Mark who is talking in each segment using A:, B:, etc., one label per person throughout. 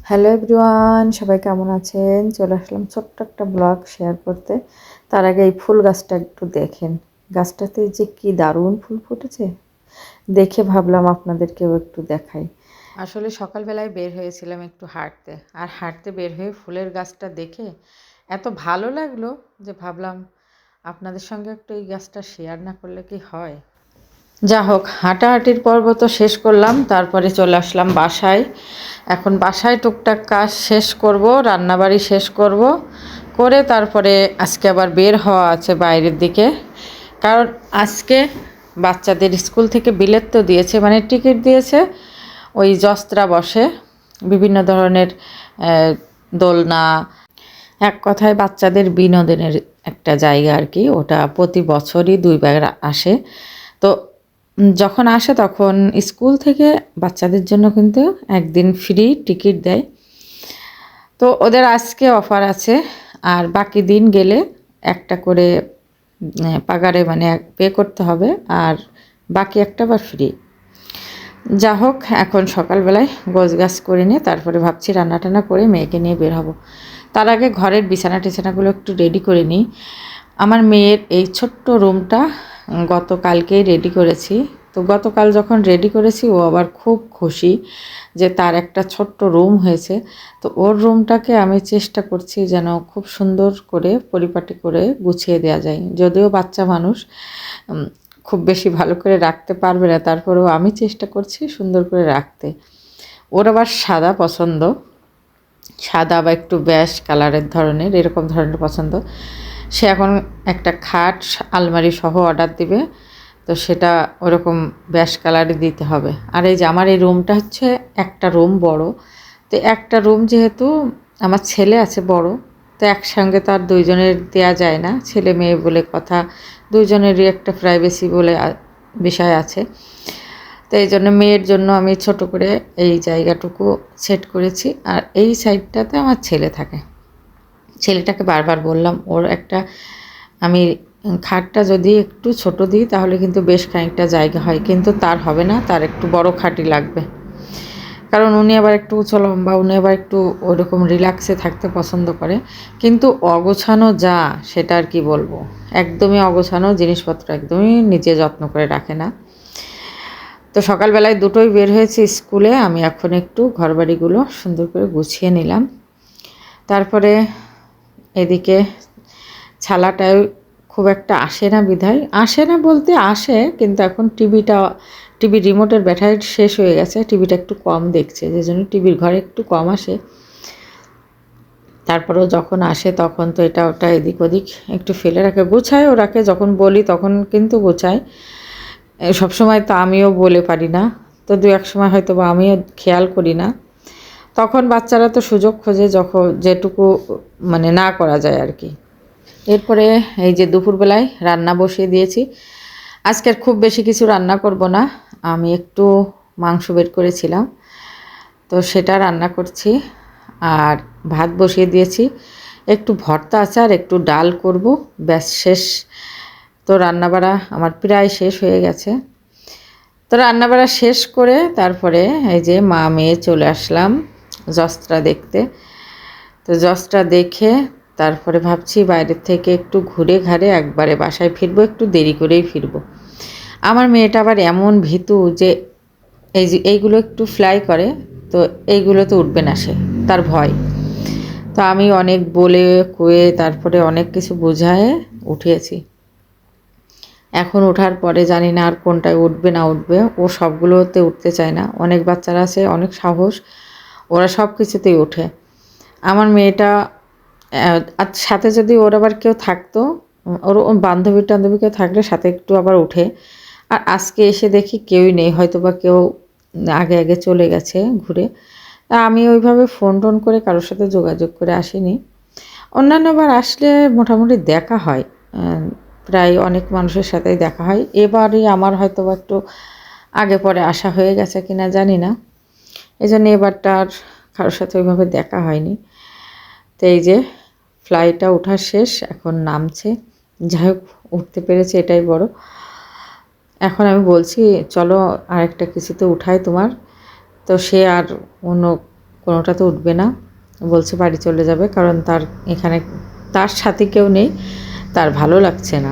A: Hello everyone, সবাই কেমন আছেন? চলে আসলাম ছোট্ট একটা ব্লগ শেয়ার করতে। তার আগে এই ফুল গাছটা একটু দেখেন। গাছটাতে যে কি দারুণ ফুল ফুটেছে, দেখে ভাবলাম আপনাদেরকেও একটু দেখাই। আসলে সকালবেলায় বের হয়েছিলাম একটু হাঁটতে, আর হাঁটতে বের হয়ে ফুলের গাছটা দেখে এত ভালো লাগলো যে ভাবলাম আপনাদের সঙ্গে একটু এই গাছটা শেয়ার না করলে কি হয়। যা হোক, হাঁটাহাঁটির পর্ব তো শেষ করলাম, তারপরে চলে আসলাম বাসায়। এখন বাসায় টুকটাক কাজ শেষ করব, রান্নাবাড়ি শেষ করব, করে তারপরে আজকে আবার বের হওয়া আছে বাইরের দিকে। কারণ আজকে বাচ্চাদের স্কুল থেকে বিলেত তো দিয়েছে, মানে টিকিট দিয়েছে। ওই জস্ত্রা বসে বিভিন্ন ধরনের দোলনা, এক কথায় বাচ্চাদের বিনোদনের একটা জায়গা আর কি। ওটা প্রতি বছরই 2বার আসে। তো যখন আসে তখন স্কুল থেকে বাচ্চাদের জন্য কিন্তু একদিন ফ্রি টিকিট দেয়। তো ওদের আজকে অফার আছে, আর বাকি দিন গেলে একটা করে পাগারে মানে পে করতে হবে, আর বাকি একটা বার ফ্রি। যা হোক, এখন সকালবেলায় গোছগাছ করে নিয়ে তারপরে ভাবছি রান্না টান্না করে মেয়েকে নিয়ে বের হব। তার আগে ঘরের বিছানা টিছানাগুলো একটু রেডি করে নিই। আমার মেয়ের এই ছোট্ট রুমটা গতকালকেই রেডি করেছি। তো গতকাল যখন রেডি করেছি, ও আবার খুব খুশি যে তার একটা ছোট্ট রুম হয়েছে। তো ওর রুমটাকে আমি চেষ্টা করছি যেন খুব সুন্দর করে পরিপাটি করে গুছিয়ে দেওয়া যায়। যদিও বাচ্চা মানুষ খুব বেশি ভালো করে রাখতে পারবে না, তারপরেও আমি চেষ্টা করছি সুন্দর করে রাখতে। ওর আবার সাদা পছন্দ, সাদা বা একটু ব্যাশ কালারের ধরনের, এরকম ধরনের পছন্দ। সে এখন একটা খাট আলমারি সহ অর্ডার দিবে, তো সেটা ওরকম ব্যাশ কালারই দিতে হবে। আর এই যে আমার এই রুমটা হচ্ছে একটা রুম বড়। তো একটা রুম যেহেতু আমার ছেলে আছে বড়, তো একসঙ্গে তো আর দুইজনের দেয়া যায় না, ছেলে মেয়ে বলে কথা, দুইজনেরই একটা প্রাইভেসি বলে বিষয় আছে। তো এই জন্য মেয়ের জন্য আমি ছোট করে এই জায়গাটুকু সেট করেছি, আর এই সাইডটাতে আমার ছেলে থাকে। ছেলেটাকে বারবার বললাম ওর একটা, আমি খাটটা যদি একটু ছোট দিই তাহলে কিন্তু বেশ খানিকটা জায়গা হয়, কিন্তু তার হবে না, তার একটু বড় খাটই লাগবে। কারণ উনি আবার একটু উঁচু লম্বা, উনি আবার একটু ওরকম রিল্যাক্সে থাকতে পছন্দ করে। কিন্তু অগোছানো যা, সেটা আর কি বলবো, একদমই অগোছানো, জিনিসপত্র একদমই নিজে যত্ন করে রাখে না। তো সকালবেলায় দুটোই বের হয়েছে স্কুলে, আমি এখন একটু ঘরবাড়িগুলো সুন্দর করে গুছিয়ে নিলাম। তারপরে এদিকে ছালাটায় খুব একটা আসে না, বিধায় আসে না বলতে আসে, কিন্তু এখন টিভি রিমোটের ব্যাটারি শেষ হয়ে গেছে, টিভিটা একটু কম দেখছে, যে জন্য টিভির ঘরে একটু কম আসে। তারপরেও যখন আসে তখন তো এটা ওটা এদিক ওদিক একটু ফেলে রাখে, গোছায় ও রাখে, যখন বলি তখন কিন্তু গোছায়। সবসময় তো আমিও বলে পারি না, তো দু এক সময় হয়তো বা আমিও খেয়াল করি না। তখন বাচ্চারা তো সুযোগ খোঁজে যখন যেটুকু মানে না করা যায় আর কি। এরপরে এই যে দুপুরবেলায় রান্না বসিয়ে দিয়েছি। আজকের খুব বেশি কিছু রান্না করব না, আমি একটু মাংস বের করেছিলাম, তো সেটা রান্না করছি। আর ভাত বসিয়ে দিয়েছি, একটু ভর্তা আছে আর একটু ডাল করব, ব্যাস শেষ। তো রান্নাবাড়া আমার প্রায় শেষ হয়ে গেছে। তো রান্নাবাড়া শেষ করে তারপরে এই যে মা মেয়ে চলে আসলাম জস্ত্রা দেখতে। তো জস্ত্রা দেখে তারপরে ভাবছি বাইরের থেকে একটু ঘুরে ঘাড়ে একবারে বাসায় ফিরবো, একটু দেরি করেই ফিরবো। আমার মেয়েটা আবার এমন ভীতু যে এইগুলো একটু ফ্লাই করে, তো এইগুলো তো উঠবে না, সে তার ভয়। তো আমি অনেক বলে কয়ে তারপরে অনেক কিছু বোঝায়ে উঠিয়েছি। এখন ওঠার পরে জানি না আর কোনটায় উঠবে না উঠবে, ও সবগুলোতে উঠতে চায় না। অনেক বাচ্চারা আছে অনেক সাহস, ওরা সব কিছুতেই ওঠে। আমার মেয়েটা আর সাথে যদি ওর আবার কেউ থাকতো, ওর বান্ধবী টান্ধবী কেউ থাকলে সাথে একটু আবার ওঠে। আর আজকে এসে দেখি কেউই নেই, হয়তো বা কেউ আগে আগে চলে গেছে ঘুরে। তা আমি ওইভাবে ফোন টোন করে কারোর সাথে যোগাযোগ করে আসিনি। অন্যান্যবার আসলে মোটামুটি দেখা হয়, প্রায় অনেক মানুষের সাথেই দেখা হয়। এবারই আমার হয়তো বা একটু আগে পরে আসা হয়ে গেছে কিনা জানি না, এই জন্য এবারটা আর কারোর সাথে ওইভাবে দেখা হয়নি। তো এই যে ফ্লাইটটা ওঠা শেষ, এখন নামছে। যাই হোক, উঠতে পেরেছে, এটাই বড়। এখন আমি বলছি চলো আরেকটা কিছুতে উঠাই তোমার, তো সে আর অন্য কোনোটাতে উঠবে না, বলছে বাড়ি চলে যাবে, কারণ তার এখানে তার সাথে কেউ নেই, তার ভালো লাগছে না।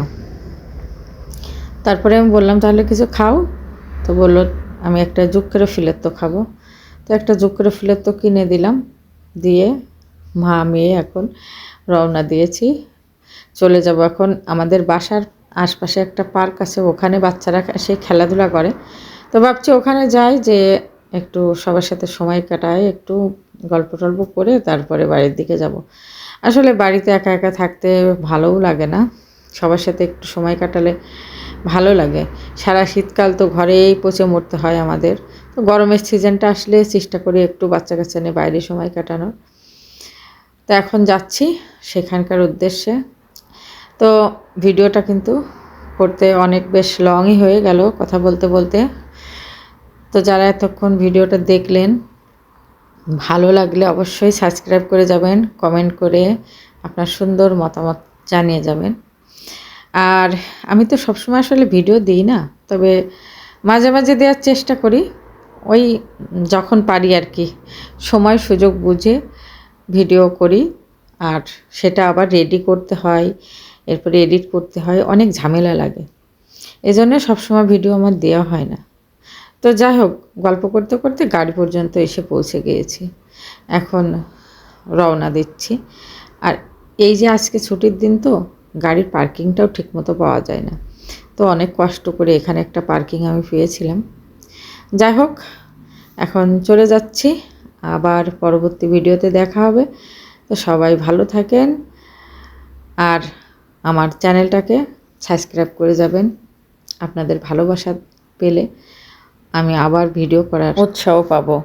A: তারপরে আমি বললাম তাহলে কিছু খাও, তো বললো আমি একটা জুক্করে ফিলের তো খাবো। তো একটা জুক্করে ফিলের তো কিনে দিলাম, দিয়ে মা মেয়ে এখন রওনা দিয়েছি। চলে যাব এখন। আমাদের বাসার আশপাশে একটা পার্ক আছে, ওখানে বাচ্চারা এসে খেলাধুলা করে, তো ভাবছি ওখানে যাই, যে একটু সবার সাথে সময় কাটায়, একটু গল্প টল্প করে তারপরে বাড়ির দিকে যাব। আসলে বাড়িতে একা একা থাকতে ভালোও লাগে না, সবার সাথে একটু সময় কাটালে ভালো লাগে। সারা শীতকাল তো ঘরেই পচে মরতে হয় আমাদের, তো গরমের সিজনটা আসলে চেষ্টা করি একটু বাচ্চা কাচ্চা নিয়ে বাইরে সময় কাটানোর। তো এখন যাচ্ছি সেখানকার উদ্দেশ্যে। তো ভিডিওটা কিন্তু করতে অনেক বেশ লংই হয়ে গেল কথা বলতে বলতে। তো যারা এতক্ষণ ভিডিওটা দেখলেন, ভালো লাগলে অবশ্যই সাবস্ক্রাইব করে যাবেন, কমেন্ট করে আপনার সুন্দর মতামত জানিয়ে যাবেন। আর আমি তো সবসময় আসলে ভিডিও দিই না, তবে মাঝে মাঝে দেওয়ার চেষ্টা করি, ওই যখন পারি আর কি, সময় সুযোগ বুঝে ভিডিও করি। আর সেটা আবার রেডি করতে হয়, এরপরে এডিট করতে হয়, অনেক ঝামেলা লাগে, এজন্য সবসময় ভিডিও আমার দেওয়া হয় না। তো যাই হোক, গল্প করতে করতে গাড়ি পর্যন্ত এসে পৌঁছে গিয়েছি, এখন রওনা দিচ্ছি। আর এই যে আজকে ছুটির দিন, তো গাড়ির পার্কিংটাও ঠিকমতো পাওয়া যায় না, তো অনেক কষ্ট করে এখানে একটা পার্কিং আমি পেয়েছিলাম। যাই হোক, এখন চলে যাচ্ছি, আবার পরবর্তী ভিডিওতে দেখা হবে। তো সবাই ভালো থাকেন, আর আমার চ্যানেলটাকে সাবস্ক্রাইব করে যাবেন। আপনাদের ভালোবাসা পেলে আমি আবার ভিডিও করার উৎসাহ পাবো।